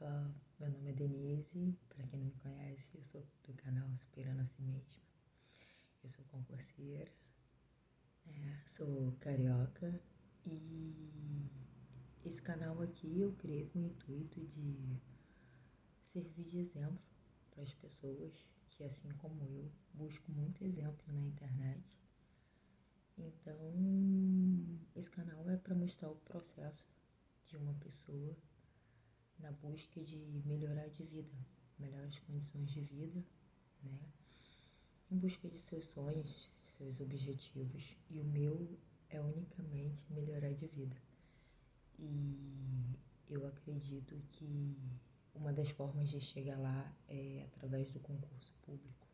pessoal, meu nome é Denise, para quem não me conhece, eu sou do canal Superando a Si Mesma. Eu sou concurseira, sou carioca e esse canal aqui eu criei com o intuito de servir de exemplo para as pessoas que, assim como eu, busco muito exemplo na internet. Então, esse canal é para mostrar o processo de uma pessoa na busca de melhorar de vida, melhores condições de vida, né? Em busca de seus sonhos, seus objetivos. E o meu é unicamente melhorar de vida. E eu acredito que uma das formas de chegar lá é através do concurso público.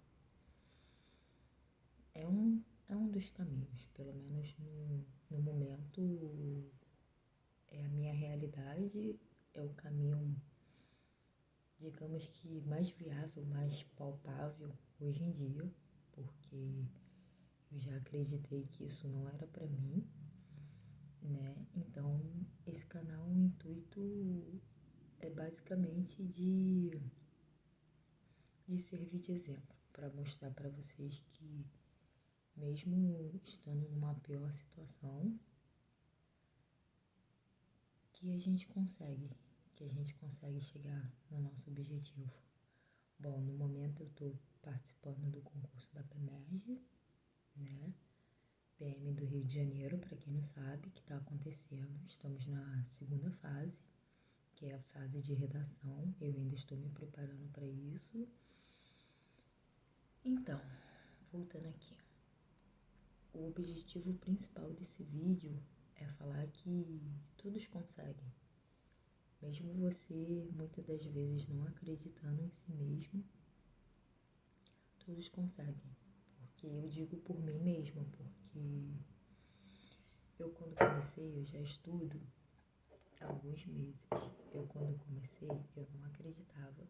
É um dos caminhos, pelo menos no momento, é a minha realidade, é o caminho, digamos que mais viável, mais palpável hoje em dia, porque eu já acreditei que isso não era para mim, né? Então, esse canal, o intuito é basicamente de servir de exemplo, para mostrar para vocês que mesmo estando numa pior situação, que a gente consegue chegar no nosso objetivo. Bom, no momento eu estou participando do concurso da PEMERG, né? PM do Rio de Janeiro, para quem não sabe, que está acontecendo. Estamos na segunda fase, que é a fase de redação. Eu ainda estou me preparando para isso. Então, voltando aqui. O objetivo principal desse vídeo é falar que todos conseguem. Mesmo você, muitas das vezes, não acreditando em si mesmo, todos conseguem. Porque eu digo por mim mesma, porque eu quando comecei, eu já estudo há alguns meses. Eu quando comecei, eu não acreditava,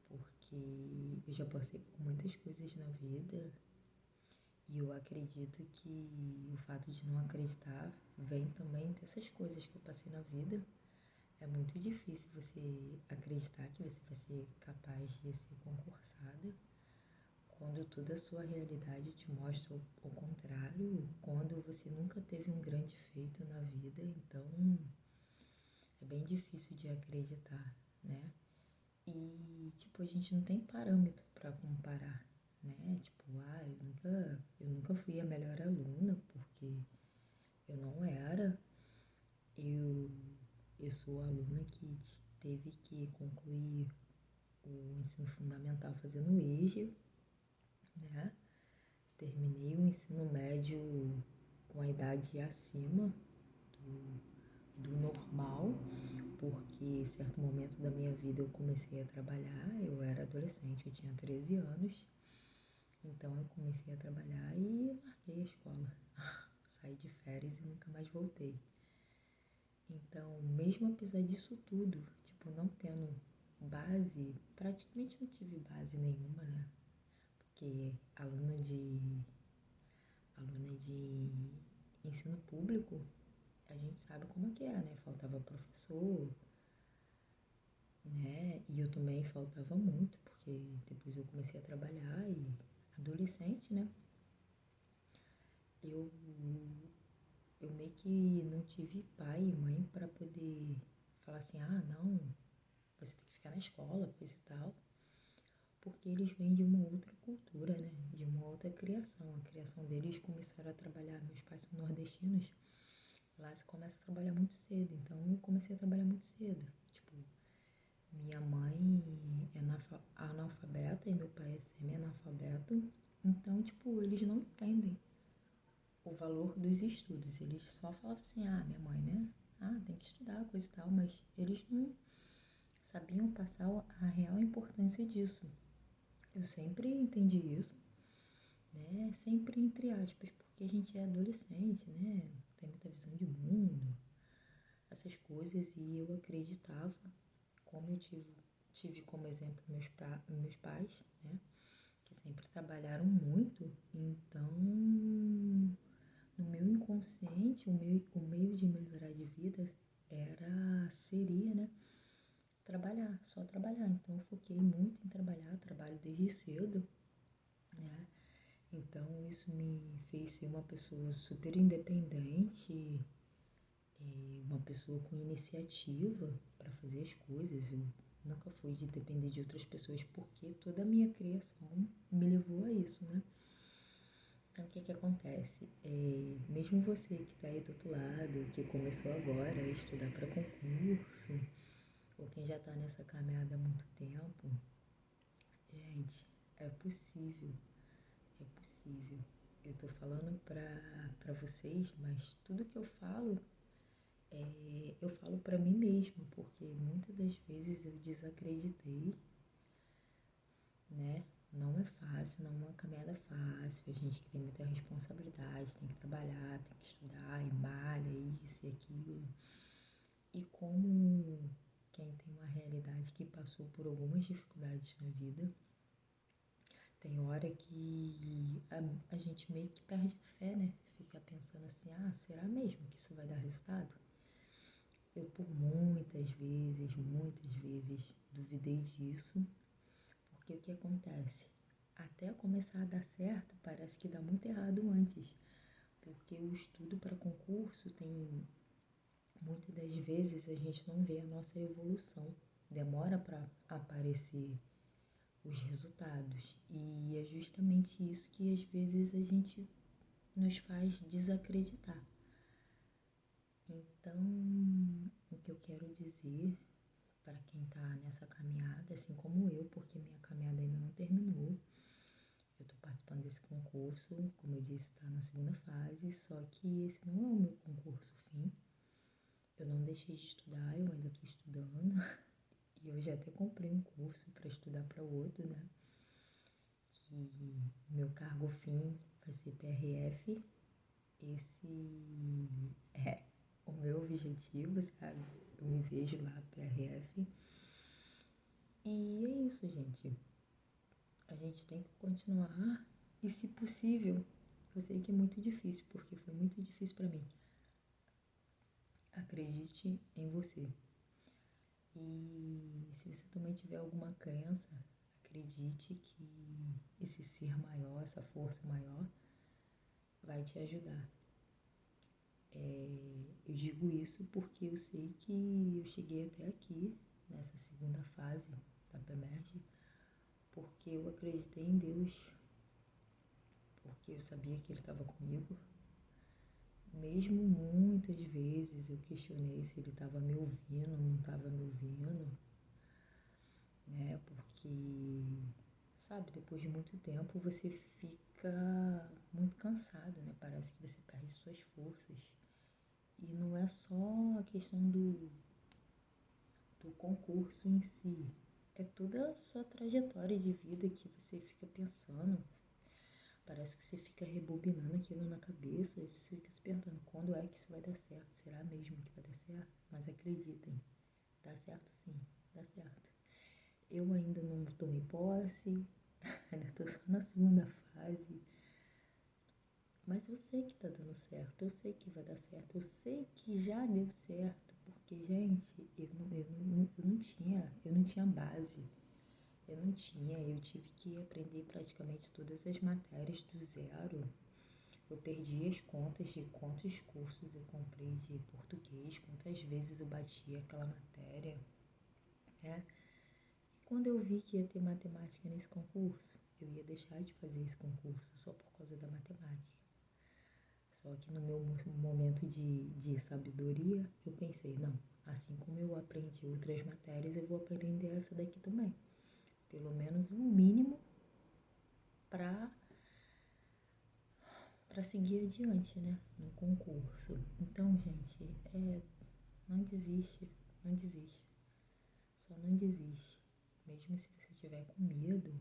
porque eu já passei por muitas coisas na vida e eu acredito que o fato de não acreditar vem também dessas coisas que eu passei na vida. É muito difícil você acreditar que você vai ser capaz de ser concursada quando toda a sua realidade te mostra o contrário, quando você nunca teve um grande feito na vida. Então, é bem difícil de acreditar, né? E, tipo, a gente não tem parâmetro para comparar, né? Tipo, eu nunca fui a melhor aluna, porque eu não era. Eu sou a aluna que teve que concluir o ensino fundamental fazendo EJA, né? Terminei o ensino médio com a idade acima do normal, porque em certo momento da minha vida eu comecei a trabalhar. Eu era adolescente, eu tinha 13 anos, então eu comecei a trabalhar e larguei a escola. Saí de férias e nunca mais voltei. Então, mesmo apesar disso tudo, tipo, não tendo base, praticamente não tive base nenhuma, né? Porque aluna de ensino público, a gente sabe como é que é, né? Faltava professor, né? E eu também faltava muito, porque depois eu comecei a trabalhar e adolescente, né? Eu, eu meio que não tive pai e mãe para poder falar assim, ah, não, você tem que ficar na escola, coisa e tal. Porque eles vêm de uma outra cultura, né? De uma outra criação. A criação deles começaram a trabalhar, meus pais são nordestinos, lá se começa a trabalhar muito cedo. Então eu comecei a trabalhar muito cedo. Tipo, minha mãe é analfabeta e meu pai é semi-analfabeto. Então, tipo, eles não entendem o valor dos estudos. Eles só falavam assim, ah, minha mãe, né? Ah, tem que estudar, coisa e tal. Mas eles não sabiam passar a real importância disso. Eu sempre entendi isso, né? Sempre entre aspas, porque a gente é adolescente, né? Tem muita visão de mundo, essas coisas, e eu acreditava, como eu tive como exemplo meus pais, né? Que sempre trabalharam muito, então no meu inconsciente, o meio de melhorar de vida seria, né? Trabalhar, Então eu foquei muito em trabalhar, trabalho desde cedo, né? Então isso me fez ser uma pessoa super independente, uma pessoa com iniciativa para fazer as coisas. Eu nunca fui de depender de outras pessoas porque toda a minha criação me levou a isso, né? Então o que que acontece? Mesmo você que está aí do outro lado, que começou agora a estudar para concurso, ou quem já está nessa caminhada há muito tempo, gente, é possível, é possível. Eu tô falando para vocês, mas tudo que eu falo para mim mesma, porque muitas das vezes eu desacreditei, né? Não é fácil, não é uma caminhada fácil. A gente que tem muita responsabilidade, tem que trabalhar, tem que estudar, e malha, isso e aquilo. E como quem tem uma realidade que passou por algumas dificuldades na vida, tem hora que a gente meio que perde a fé, né? Fica pensando assim, ah, será mesmo que isso vai dar resultado? Eu por muitas vezes duvidei disso, porque o que acontece? Até começar a dar certo, parece que dá muito errado antes, porque o estudo para concurso tem, muitas das vezes a gente não vê a nossa evolução, demora para aparecer os resultados, e é justamente isso que às vezes a gente nos faz desacreditar. Então, o que eu quero dizer para quem está nessa caminhada, assim como eu, porque minha caminhada ainda não terminou. Eu estou participando desse concurso, como eu disse, está na segunda fase, só que esse não é o meu concurso fim. Eu não deixei de estudar, eu ainda estou estudando, e eu já até comprei um curso para estudar para outro, né? Que meu cargo fim vai ser PRF. Esse é o meu objetivo, sabe? Eu me vejo lá, PRF. E é isso, gente. A gente tem que continuar e, se possível, eu sei que é muito difícil, porque foi muito difícil para mim. Acredite em você. E se você também tiver alguma crença, acredite que esse ser maior, essa força maior, vai te ajudar. Eu digo isso porque eu sei que eu cheguei até aqui, nessa segunda fase da PEMERGE, porque eu acreditei em Deus, porque eu sabia que Ele estava comigo. Mesmo muitas vezes eu questionei se Ele estava me ouvindo, não estava me ouvindo, né? Porque, sabe, depois de muito tempo você fica muito cansado, né? Parece que você perde suas forças. E não é só a questão do concurso em si, é toda a sua trajetória de vida que você fica pensando. Parece que você fica rebobinando aquilo na cabeça e você fica se perguntando quando é que isso vai dar certo, será mesmo que vai dar certo? Mas acreditem, dá certo sim, dá certo. Eu ainda não tomei posse, ainda estou só na segunda fase, mas eu sei que está dando certo, eu sei que vai dar certo, eu sei que já deu certo, porque, gente, eu não tinha base, eu tive que aprender praticamente todas as matérias do zero. Eu perdi as contas de quantos cursos eu comprei de português, quantas vezes eu bati aquela matéria, né? E quando eu vi que ia ter matemática nesse concurso, eu ia deixar de fazer esse concurso só por causa da matemática. Só que no meu momento de sabedoria, eu pensei, não, assim como eu aprendi outras matérias, eu vou aprender essa daqui também. Pelo menos o mínimo para seguir adiante, né, no concurso. Então, gente, não desiste, não desiste. Só não desiste. Mesmo se você estiver com medo,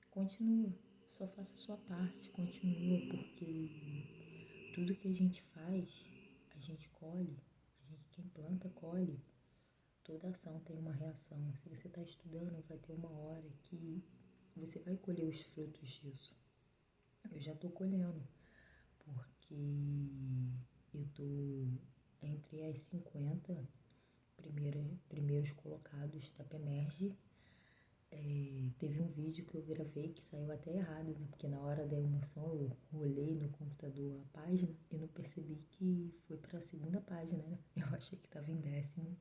continua. Só faça a sua parte, continua, porque tudo que a gente faz, a gente colhe. Quem planta, colhe. Toda ação tem uma reação. Se você está estudando, vai ter uma hora que você vai colher os frutos disso. Eu já estou colhendo, porque eu estou entre as 50 primeiros colocados da PEMERGE. Teve um vídeo que eu gravei que saiu até errado, né? Porque na hora da emoção eu olhei no computador a página e não percebi que foi para a segunda página, né? Eu achei que estava em décimo.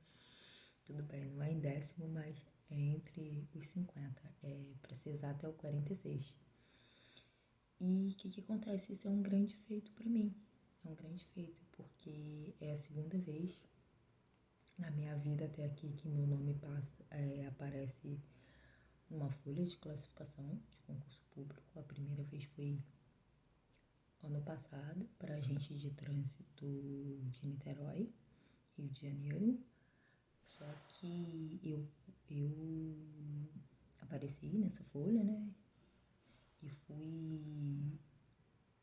Tudo bem, não é em décimo, mas é entre os 50. Para ser exato, é o 46. E o que acontece? Isso é um grande feito para mim. É um grande feito, porque é a segunda vez na minha vida até aqui que meu nome aparece numa folha de classificação de concurso público. A primeira vez foi ano passado, para agente de trânsito de Niterói, Rio de Janeiro. Só que eu apareci nessa folha, né? E fui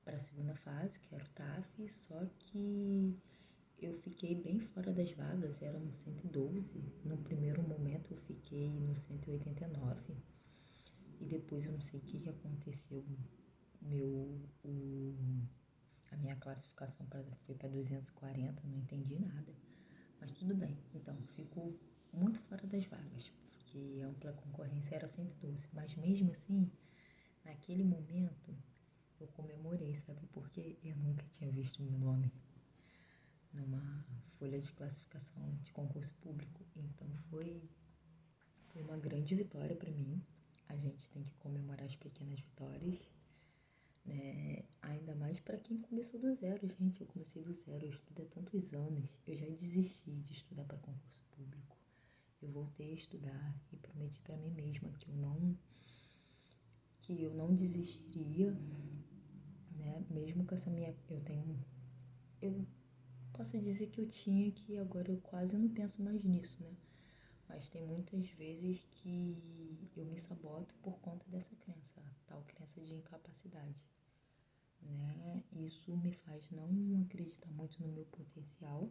para a segunda fase, que era o TAF, só que eu fiquei bem fora das vagas, eram 112. No primeiro momento eu fiquei no 189. E depois eu não sei o que aconteceu. A minha classificação foi para 240, não entendi nada. Mas tudo bem, então ficou muito fora das vagas, porque a ampla concorrência era 112. Mas mesmo assim, naquele momento, eu comemorei, sabe? Porque eu nunca tinha visto meu nome numa folha de classificação de concurso público. Então foi uma grande vitória para mim. A gente tem que comemorar as pequenas vitórias, né? Ainda mais para quem começou do zero, gente. Eu comecei do zero, eu estudo há tantos anos. Eu já desisti de estudar para concurso público. Eu voltei a estudar e prometi para mim mesma que eu não desistiria, né? Mesmo com essa minha... Eu posso dizer que eu tinha, que agora eu quase não penso mais nisso, né? Mas tem muitas vezes que eu me saboto por conta dessa crença, a tal crença de incapacidade, né? Isso me faz não acreditar muito no meu potencial.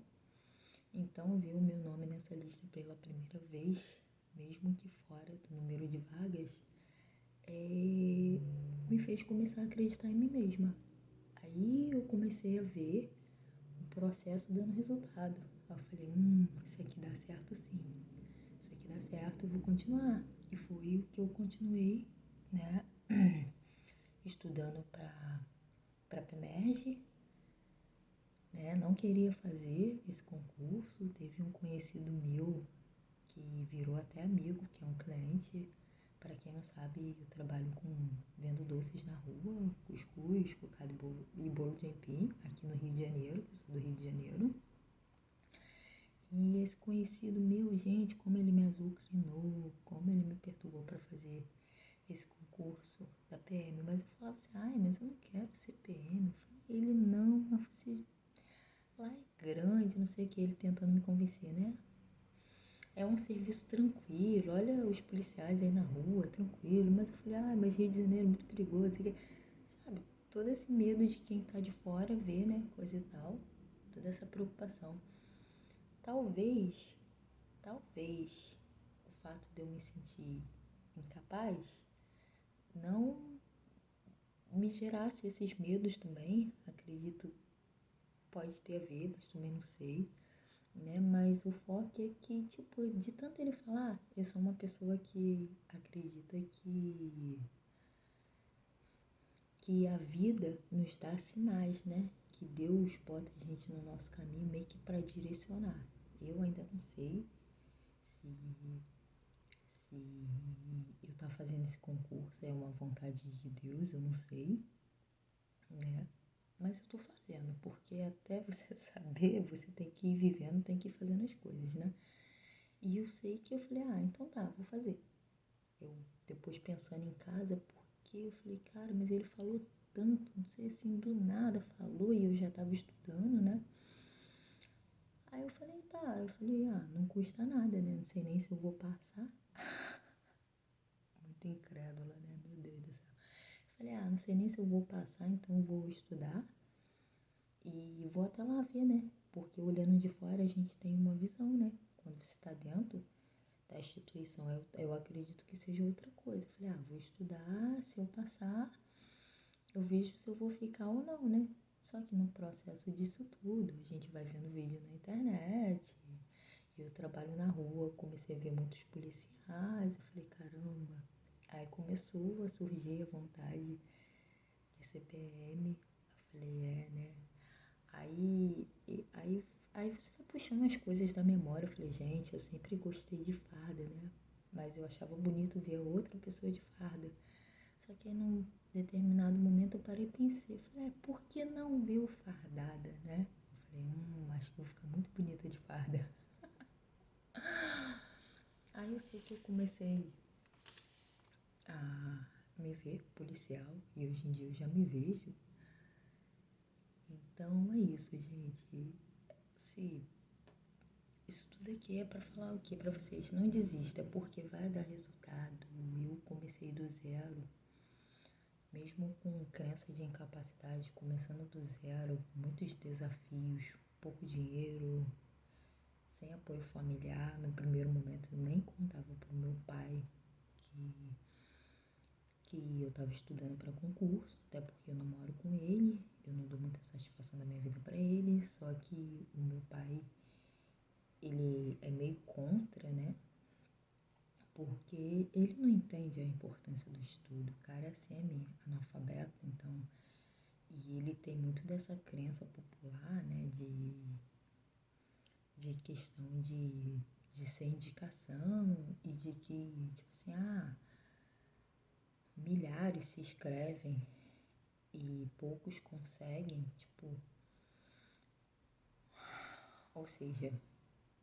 Então, ver o meu nome nessa lista pela primeira vez, mesmo que fora do número de vagas, me fez começar a acreditar em mim mesma. Aí eu comecei a ver o processo dando resultado. Aí eu falei, isso aqui dá certo sim. Isso aqui dá certo, eu vou continuar. E foi o que eu continuei, né? Estudando para PEMERGE, né? Não queria fazer esse concurso. Teve um conhecido meu que virou até amigo, que é um cliente. Para quem não sabe, eu trabalho vendo doces na rua, cuscuz, cocada e bolo de aipim, aqui no Rio de Janeiro, que eu sou do Rio de Janeiro. E esse conhecido meu, gente, como ele me azucrinou, como ele me perturbou para fazer esse concurso da PM. Mas eu falava assim, mas eu não quero ser PM. Ele, não, mas você lá é grande, não sei o que, ele tentando me convencer, né? É um serviço tranquilo, olha os policiais aí na rua, tranquilo. Mas eu falei, mas Rio de Janeiro é muito perigoso, sabe? Todo esse medo de quem tá de fora ver, né, coisa e tal, toda essa preocupação. Talvez o fato de eu me sentir incapaz não me gerasse esses medos também. Acredito, pode ter a ver, mas também não sei, né? Mas o foco é que, tipo, de tanto ele falar, eu sou uma pessoa que acredita que a vida nos dá sinais, né? Que Deus bota a gente no nosso caminho meio que para direcionar. Eu ainda não sei se eu estar fazendo esse concurso é uma vontade de Deus, eu não sei, né? Mas eu tô fazendo, porque até você saber, você tem que ir vivendo, tem que ir fazendo as coisas, né? E eu sei que eu falei, então tá, vou fazer. Eu depois pensando em casa, porque eu falei, cara, mas ele falou tanto, não sei assim, do nada falou e eu já tava estudando, né? Aí eu falei, não custa nada, né? Não sei nem se eu vou passar. Muito incrédula, né? Meu Deus do céu. Falei, não sei nem se eu vou passar, então eu vou estudar e vou até lá ver, né? Porque olhando de fora a gente tem uma visão, né? Quando você está dentro da instituição, eu acredito que seja outra coisa. Falei, vou estudar, se eu passar, eu vejo se eu vou ficar ou não, né? Só que no processo disso tudo, a gente vai vendo vídeo na internet, eu trabalho na rua, comecei a ver muitos policiais, eu falei, caramba. Aí começou a surgir a vontade de ser PM. Eu falei, né? Aí, aí você vai puxando as coisas da memória. Eu falei, gente, eu sempre gostei de farda, né? Mas eu achava bonito ver outra pessoa de farda. Só que aí num determinado momento eu parei e pensei, falei, por que não eu fardada, né? Eu falei, acho que vou ficar muito bonita de farda. Aí eu sei que eu comecei a me ver policial e hoje em dia eu já me vejo. Então é isso, gente. Se isso tudo aqui é pra falar o que pra vocês? Não desista, porque vai dar resultado. Eu comecei do zero, mesmo com crença de incapacidade, começando do zero, muitos desafios, pouco dinheiro, sem apoio familiar. No primeiro momento eu nem contava pro meu pai que eu estava estudando para concurso, até porque eu não moro com ele, eu não dou muita satisfação da minha vida para ele, só que o meu pai, ele é meio contra, né? Porque ele não entende a importância do estudo. O cara é semi-analfabeto, então, e ele tem muito dessa crença popular, né, de questão de ser indicação e de que, tipo assim, milhares se inscrevem e poucos conseguem, tipo, ou seja,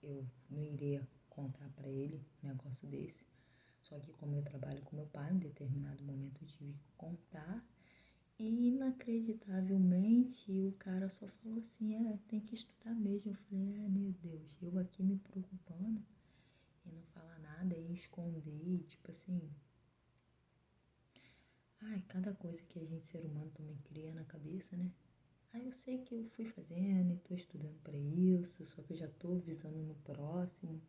eu não iria contar pra ele um negócio desse. Só que como eu trabalho com meu pai, em determinado momento eu tive que contar e inacreditavelmente o cara só falou assim, tem que estudar mesmo. Eu falei, meu Deus, eu aqui me preocupando e não falar nada e esconder, tipo assim, cada coisa que a gente, ser humano, também cria na cabeça, né? Aí eu sei que eu fui fazendo e tô estudando para isso, só que eu já tô visando no próximo,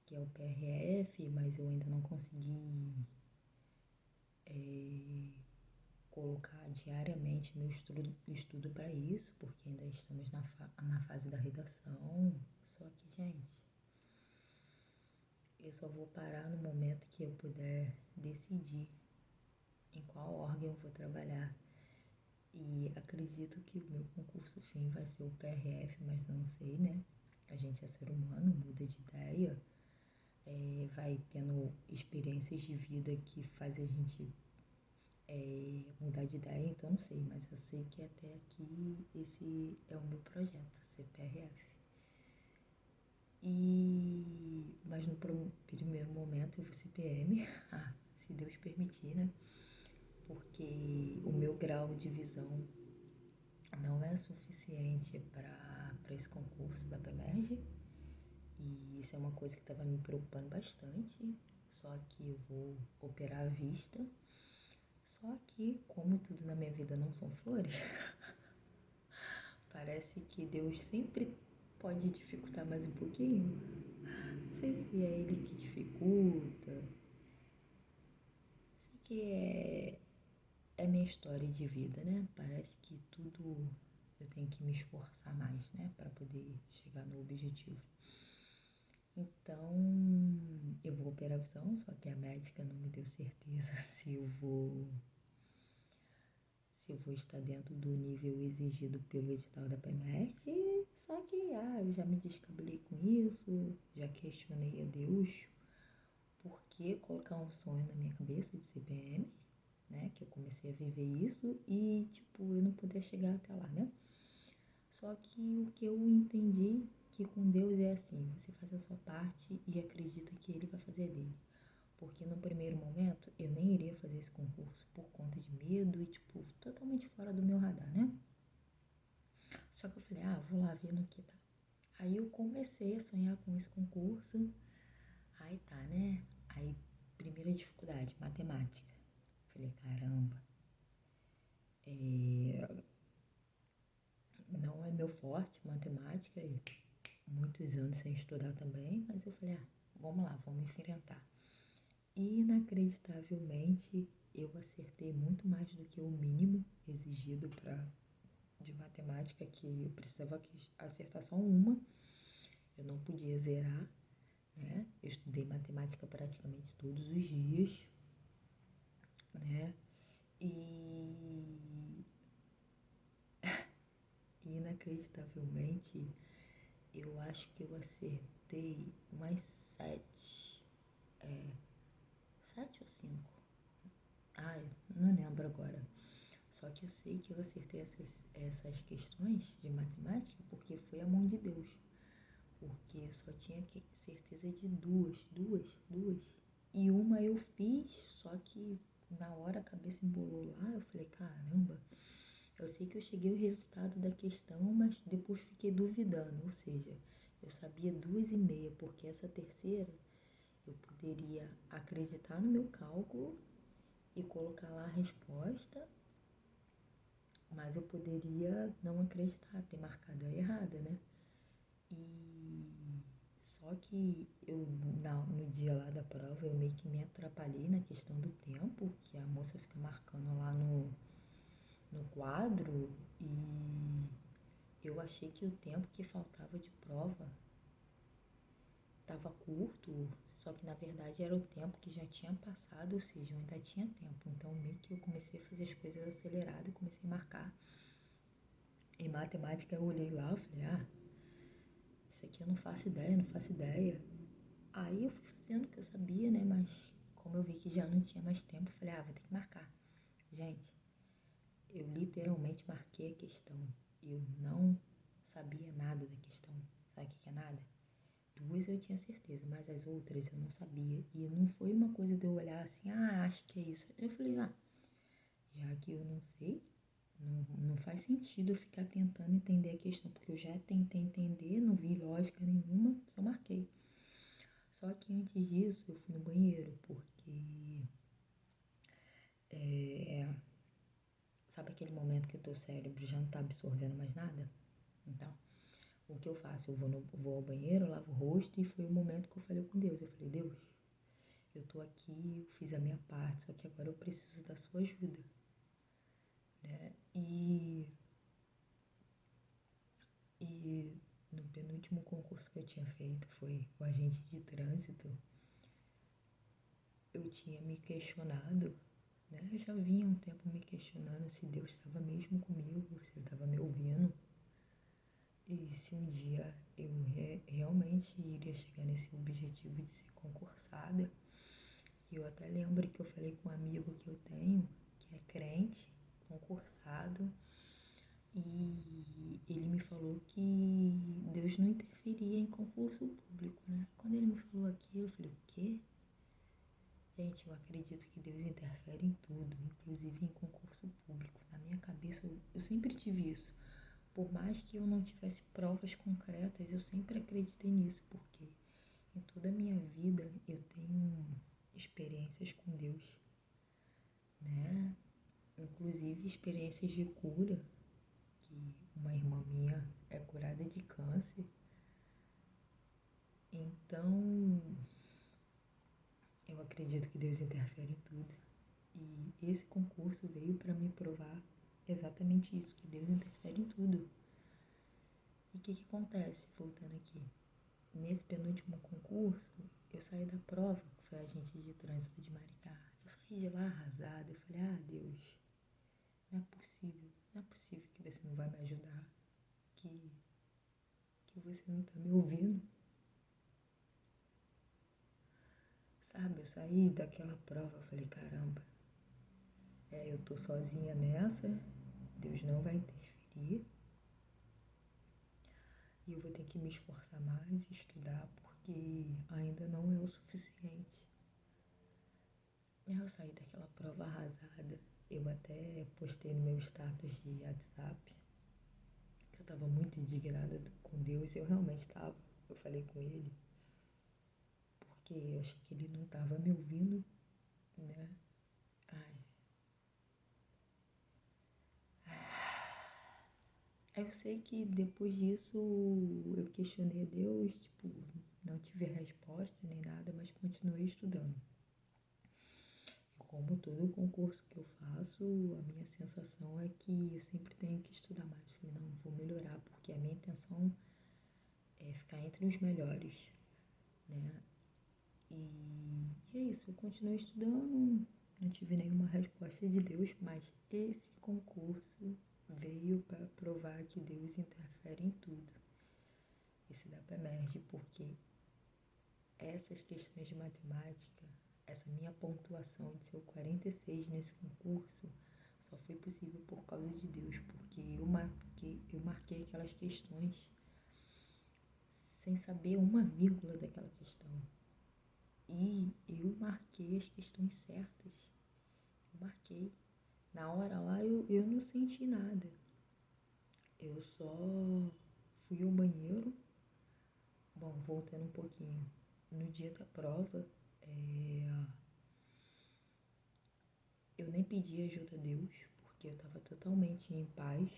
que é o PRF, mas eu ainda não consegui colocar diariamente meu estudo para isso, porque ainda estamos na fase da redação. Só que, gente, eu só vou parar no momento que eu puder decidir em qual órgão eu vou trabalhar. E acredito que o meu concurso fim vai ser o PRF, mas não sei, né? A gente é ser humano, muda de ideia, vai tendo experiências de vida que faz a gente mudar de ideia, então não sei, mas eu sei que até aqui esse é o meu projeto, ser PRF. Mas no primeiro momento eu vou ser PM, se Deus permitir, né? Porque o meu grau de visão não é suficiente para esse concurso da PEMERG, e isso é uma coisa que estava me preocupando bastante, só que eu vou operar à vista. Só que, como tudo na minha vida não são flores, parece que Deus sempre pode dificultar mais um pouquinho. Não sei se é Ele que dificulta. Sei que é minha história de vida, né? Parece que tudo eu tenho que me esforçar mais, né? Para poder chegar no objetivo. Então, eu vou operar a visão, só que a médica não me deu certeza se eu vou estar dentro do nível exigido pelo edital da PEMERG. Só que, eu já me descabelei com isso, já questionei a Deus por que colocar um sonho na minha cabeça de ser PM, né? Que eu comecei a viver isso e, tipo, eu não poder chegar até lá, né? Só que o que eu entendi que com Deus é assim, você faz a sua parte e acredita que Ele vai fazer dele. Porque no primeiro momento eu nem iria fazer esse concurso por conta de medo e, tipo, totalmente fora do meu radar, né? Só que eu falei, vou lá ver no que tá. Aí eu comecei a sonhar com esse concurso. Aí tá, né? Aí, primeira dificuldade, matemática. Falei, caramba, não é meu forte matemática e muitos anos sem estudar também, mas eu falei, vamos lá, vamos enfrentar. E inacreditavelmente eu acertei muito mais do que o mínimo exigido de matemática, que eu precisava acertar só uma. eu não podia zerar, né? Eu estudei matemática praticamente todos os dias, né? E inacreditavelmente, eu acho que eu acertei umas sete, sete ou cinco. Ai, não lembro agora. Só que eu sei que eu acertei essas questões de matemática porque foi a mão de Deus. Porque eu só tinha certeza de duas. E uma eu fiz, só que na hora a cabeça embolou lá, eu falei, caramba, eu sei que eu cheguei ao resultado da questão, mas depois fiquei duvidando, ou seja, eu sabia 2,5, porque essa terceira eu poderia acreditar no meu cálculo e colocar lá a resposta, mas eu poderia não acreditar, ter marcado a errada, né? E só que eu, no dia lá da prova, eu meio que me atrapalhei na questão do tempo, que a moça fica marcando lá no quadro, e eu achei que o tempo que faltava de prova estava curto, só que na verdade era o tempo que já tinha passado, ou seja, eu ainda tinha tempo. Então meio que eu comecei a fazer as coisas aceleradas e comecei a marcar. Em matemática eu olhei lá e falei, isso aqui eu não faço ideia, não faço ideia. Aí eu fui fazendo o que eu sabia, né? Mas como eu vi que já não tinha mais tempo, eu falei, vou ter que marcar. Gente, eu literalmente marquei a questão. Eu não sabia nada da questão. Sabe o que é nada? Duas eu tinha certeza, mas as outras eu não sabia. E não foi uma coisa de eu olhar assim, acho que é isso. Eu falei, já que eu não sei, não faz sentido eu ficar tentando entender a questão, porque eu já tentei entender, não vi lógica nenhuma, só marquei. Só que antes disso eu fui no banheiro, porque sabe aquele momento que o teu cérebro já não tá absorvendo mais nada? Então, o que eu faço? Eu vou ao banheiro, lavo o rosto, e foi o momento que eu falei com Deus. Eu falei, Deus, eu tô aqui, eu fiz a minha parte, só que agora eu preciso da sua ajuda, né? E no penúltimo concurso que eu tinha feito, foi o agente de trânsito, eu tinha me questionado, né? Eu já vinha um tempo me questionando se Deus estava mesmo comigo, se Ele estava me ouvindo, e se um dia eu realmente iria chegar nesse objetivo de ser concursada. E eu até lembro que eu falei com um amigo que eu tenho, que é crente, concursado, e ele me falou que Deus não interferia em concurso público, né? Quando ele me falou aquilo, eu falei, o quê? Gente, eu acredito que Deus interfere em tudo, inclusive em concurso público. Na minha cabeça, eu sempre tive isso. Por mais que eu não tivesse provas concretas, eu sempre acreditei nisso, porque em toda a minha vida eu tenho experiências com Deus, né? Inclusive experiências de cura, que uma irmã minha é curada de câncer. Então, eu acredito que Deus interfere em tudo. E esse concurso veio para me provar exatamente isso, que Deus interfere em tudo. E o que acontece, voltando aqui? Nesse penúltimo concurso, eu saí da prova, que foi agente de trânsito de Maricá. Eu saí de lá arrasada, eu falei, Deus, não é possível que você não vai me ajudar, que você não tá me ouvindo. Sabe, eu saí daquela prova, falei, caramba, eu tô sozinha nessa, Deus não vai interferir, e eu vou ter que me esforçar mais e estudar, porque ainda não é o suficiente. Eu saí daquela prova arrasada. Eu até postei no meu status de WhatsApp que eu estava muito indignada com Deus. Eu realmente estava. Eu falei com ele, porque eu achei que ele não estava me ouvindo, né? Ai. Aí eu sei que depois disso eu questionei a Deus, tipo, não tive resposta nem nada, mas continuei estudando. Como todo concurso que eu faço, a minha sensação é que eu sempre tenho que estudar mais. Eu falei, não, vou melhorar, porque a minha intenção ficar entre os melhores, né? E é isso, eu continuei estudando, não tive nenhuma resposta de Deus, mas esse concurso veio para provar que Deus interfere em tudo. Esse da PEMERGE, porque essas questões de matemática, essa minha pontuação de ser o 46 nesse concurso, só foi possível por causa de Deus, porque eu marquei aquelas questões sem saber uma vírgula daquela questão. E eu marquei as questões certas. Eu marquei. Na hora lá eu não senti nada. Eu só fui ao banheiro. Bom, voltando um pouquinho. No dia da prova, eu nem pedi ajuda a Deus, porque eu estava totalmente em paz.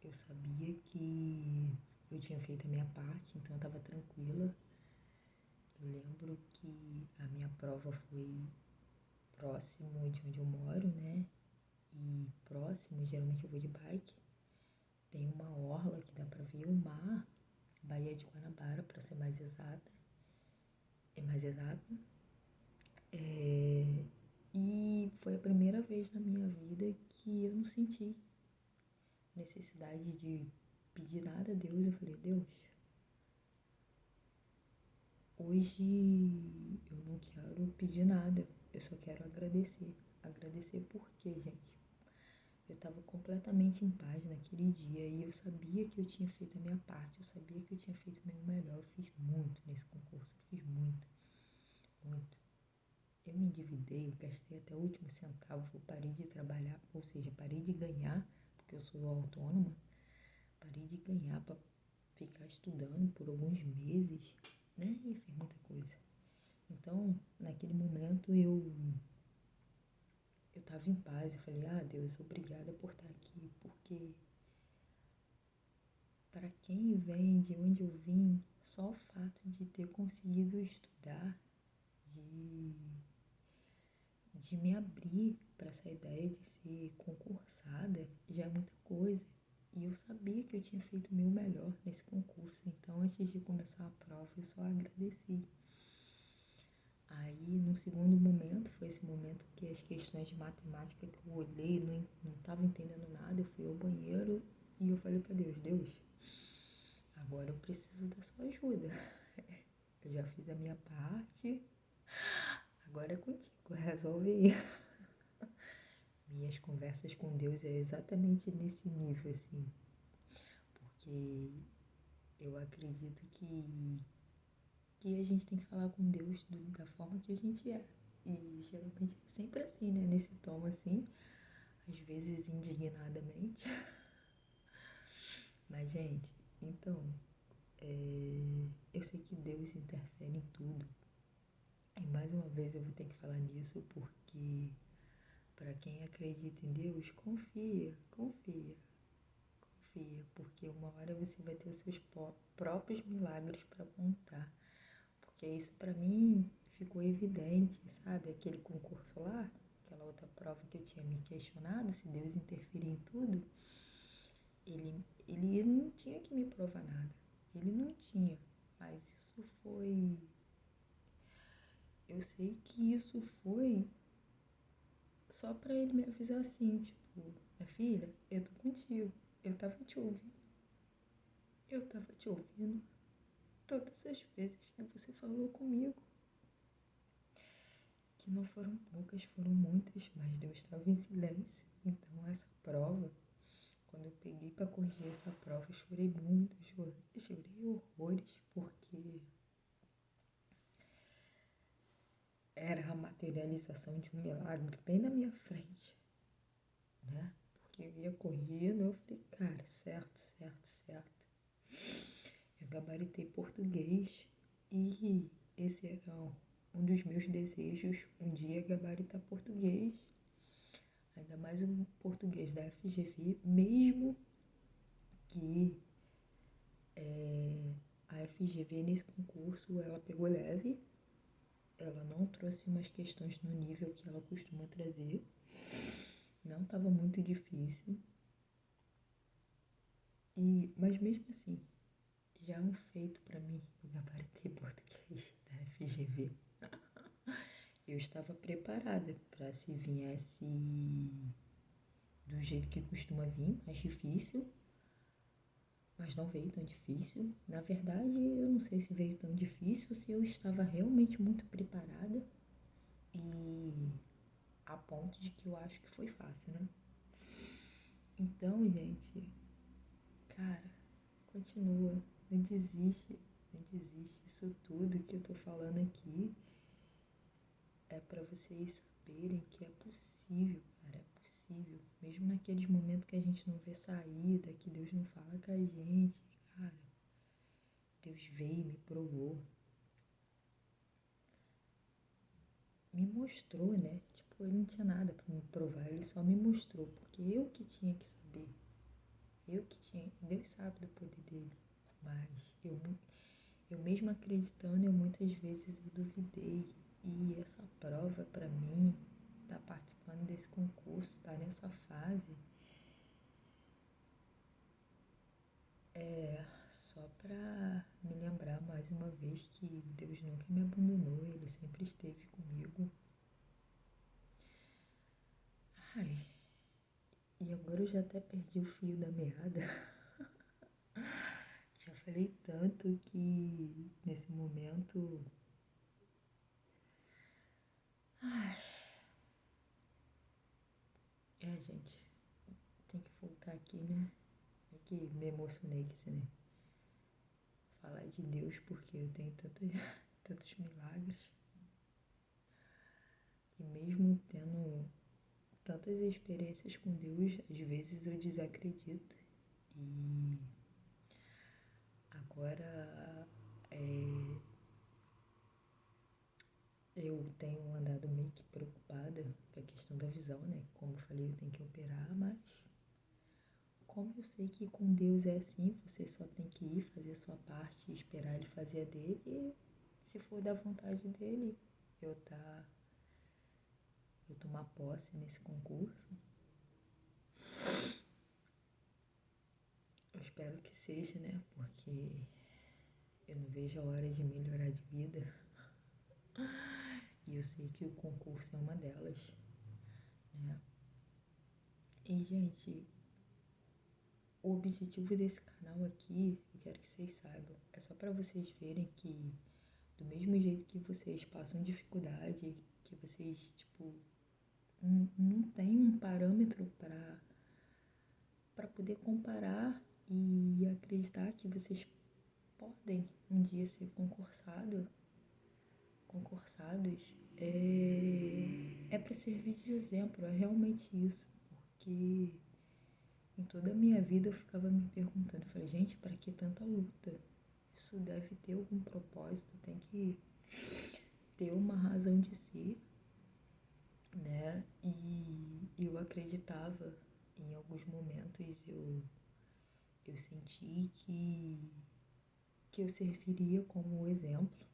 Eu sabia que eu tinha feito a minha parte, então eu estava tranquila. Eu lembro que a minha prova foi próximo de onde eu moro, né? E próximo, geralmente eu vou de bike. Tem uma orla que dá pra ver o mar, Baía de Guanabara, pra ser mais exata. É mais exato. E foi a primeira vez na minha vida que eu não senti necessidade de pedir nada a Deus. Eu falei, Deus, hoje eu não quero pedir nada, eu só quero agradecer. Agradecer por quê, gente? Eu estava completamente em paz naquele dia e eu sabia que eu tinha feito a minha parte, eu sabia que eu tinha feito o meu melhor. Eu fiz muito nesse concurso, eu fiz muito, muito. Eu me endividei, eu gastei até o último centavo, eu parei de trabalhar, ou seja, parei de ganhar, porque eu sou autônoma, parei de ganhar para ficar estudando por alguns meses, né? E fiz muita coisa. Então, naquele momento eu estava em paz, eu falei, Deus, obrigada por estar aqui, porque para quem vem de onde eu vim, só o fato de ter conseguido estudar, de, de me abrir para essa ideia de ser concursada, já é muita coisa. E eu sabia que eu tinha feito o meu melhor nesse concurso, então antes de começar a prova eu só agradeci. Aí, no segundo momento, foi esse momento que as questões de matemática que eu olhei, não estava entendendo nada, eu fui ao banheiro e eu falei para Deus, Deus, agora eu preciso da sua ajuda. Eu já fiz a minha parte, agora é contigo, resolve aí. Minhas conversas com Deus é exatamente nesse nível, assim, porque eu acredito que a gente tem que falar com Deus da forma que a gente é. E geralmente é sempre assim, né? Nesse tom assim, às vezes indignadamente. Mas, gente, então, eu sei que Deus interfere em tudo. E mais uma vez eu vou ter que falar nisso porque, para quem acredita em Deus, confia, confia, confia. Porque uma hora você vai ter os seus próprios milagres para contar. Porque isso para mim ficou evidente, sabe? Aquele concurso lá, aquela outra prova que eu tinha me questionado, se Deus interferir em tudo, ele não tinha que me provar nada. Ele não tinha. Mas isso foi. Eu sei que isso foi só pra ele me avisar assim, tipo, minha filha, eu tô contigo. Eu tava te ouvindo. Eu tava te ouvindo todas as vezes que você falou comigo. Que não foram poucas, foram muitas, mas Deus estava em silêncio. Então essa prova, quando eu peguei para corrigir essa prova, eu chorei muito, chorei horrores, porque era a materialização de um milagre bem na minha frente, né? Porque eu ia correndo, eu falei, cara, certo, certo, certo. Eu gabaritei português e esse era um dos meus desejos, um dia gabaritar português, ainda mais o português da FGV, mesmo que a FGV nesse concurso ela pegou leve, ela não trouxe umas questões no nível que ela costuma trazer, não estava muito difícil, mas mesmo assim já é um feito para mim. Eu gabaritei português da FGV. Eu estava preparada para se viesse do jeito que costuma vir, mais difícil, mas não veio tão difícil. Na verdade, eu não sei se veio tão difícil ou se eu estava realmente muito preparada e a ponto de que eu acho que foi fácil, né? Então, gente, cara, continua, não desiste, não desiste. Isso tudo que eu tô falando aqui é para vocês saberem que é possível, cara, é possível. Mesmo naqueles momentos que a gente não vê saída, que Deus não fala com a gente, cara, Deus veio, me provou, me mostrou, né? Tipo, ele não tinha nada para me provar, ele só me mostrou, porque eu que tinha que saber, eu que tinha, Deus sabe do poder dele, mas eu mesmo acreditando, eu muitas vezes eu duvidei. E essa prova para mim, tá participando desse concurso, tá nessa fase, é só para me lembrar mais uma vez que Deus nunca me abandonou, Ele sempre esteve comigo. Ai, e agora eu já até perdi o fio da meada. Já falei tanto que nesse momento. Ai, gente, tem que voltar aqui, né? É que me emocionei com esse, né? Falar de Deus porque eu tenho tantos milagres. E mesmo tendo tantas experiências com Deus, às vezes eu desacredito. E agora eu tenho andado meio que preocupada com a questão da visão, né? Como eu falei, eu tenho que operar, mas como eu sei que com Deus é assim, você só tem que ir fazer a sua parte, esperar Ele fazer a dele, e se for da vontade dele, eu tomar posse nesse concurso. Eu espero que seja, né? Porque eu não vejo a hora de melhorar de vida. E eu sei que o concurso é uma delas, né? E, gente, o objetivo desse canal aqui, eu quero que vocês saibam, é só para vocês verem que do mesmo jeito que vocês passam dificuldade, que vocês, tipo, não tem um parâmetro para poder comparar e acreditar que vocês podem um dia ser concursados, é para servir de exemplo, é realmente isso, porque em toda a minha vida eu ficava me perguntando, falei, gente, para que tanta luta? Isso deve ter algum propósito, tem que ter uma razão de ser, né? E eu acreditava, em alguns momentos eu senti que eu serviria como exemplo.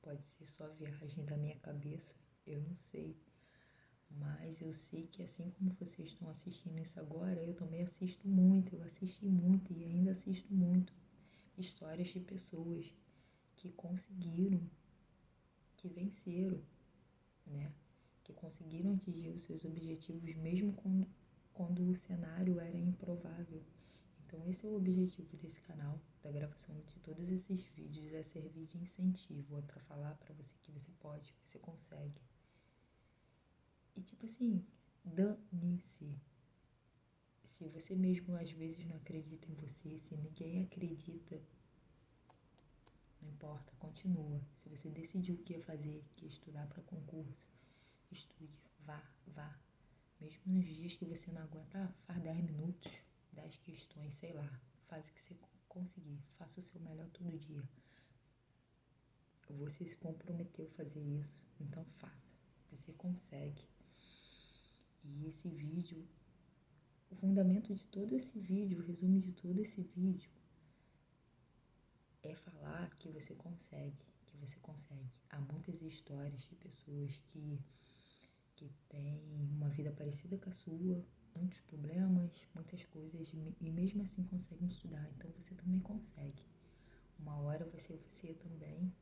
Pode ser só viagem da minha cabeça, eu não sei. Mas eu sei que assim como vocês estão assistindo isso agora, eu também assisto muito, eu assisti muito e ainda assisto muito histórias de pessoas que conseguiram, que venceram, né? Que conseguiram atingir os seus objetivos mesmo quando o cenário era improvável. Então esse é o objetivo desse canal, da gravação de todos esses vídeos, é servir de incentivo, é para falar para você que você pode, você consegue. E tipo assim, dane-se. Se você mesmo às vezes não acredita em você, se ninguém acredita, não importa, continua. Se você decidiu o que ia fazer, que ia estudar para concurso, estude, vá. Mesmo nos dias que você não aguentar, faz 10 minutos, 10 questões, sei lá. Faz o que você conseguir, faça o seu melhor todo dia. Você se comprometeu a fazer isso, então faça. Você consegue. E esse vídeo, o fundamento de todo esse vídeo, o resumo de todo esse vídeo é falar que você consegue, que você consegue. Há muitas histórias de pessoas que têm uma vida parecida com a sua, muitos problemas, muitas coisas, e mesmo assim conseguem estudar. Então você também consegue. Uma hora você também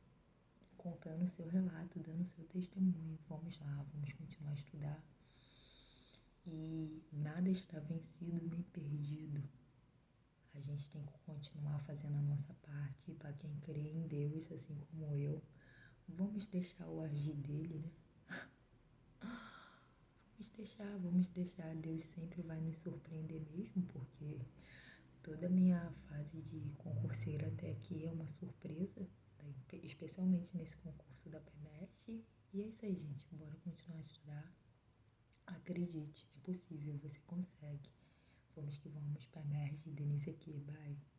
contando o seu relato, dando o seu testemunho. Vamos lá, vamos continuar a estudar. E nada está vencido nem perdido. A gente tem que continuar fazendo a nossa parte. E para quem crê em Deus, assim como eu, vamos deixar o agir dele, né? Vamos deixar. Deus sempre vai nos surpreender mesmo, porque toda a minha fase de concurseira até aqui é uma surpresa, né? Especialmente nesse concurso da PEMERG. E é isso aí, gente. Bora continuar a estudar. Acredite, é possível, você consegue. Vamos que vamos, PEMERG, Denise aqui, bye.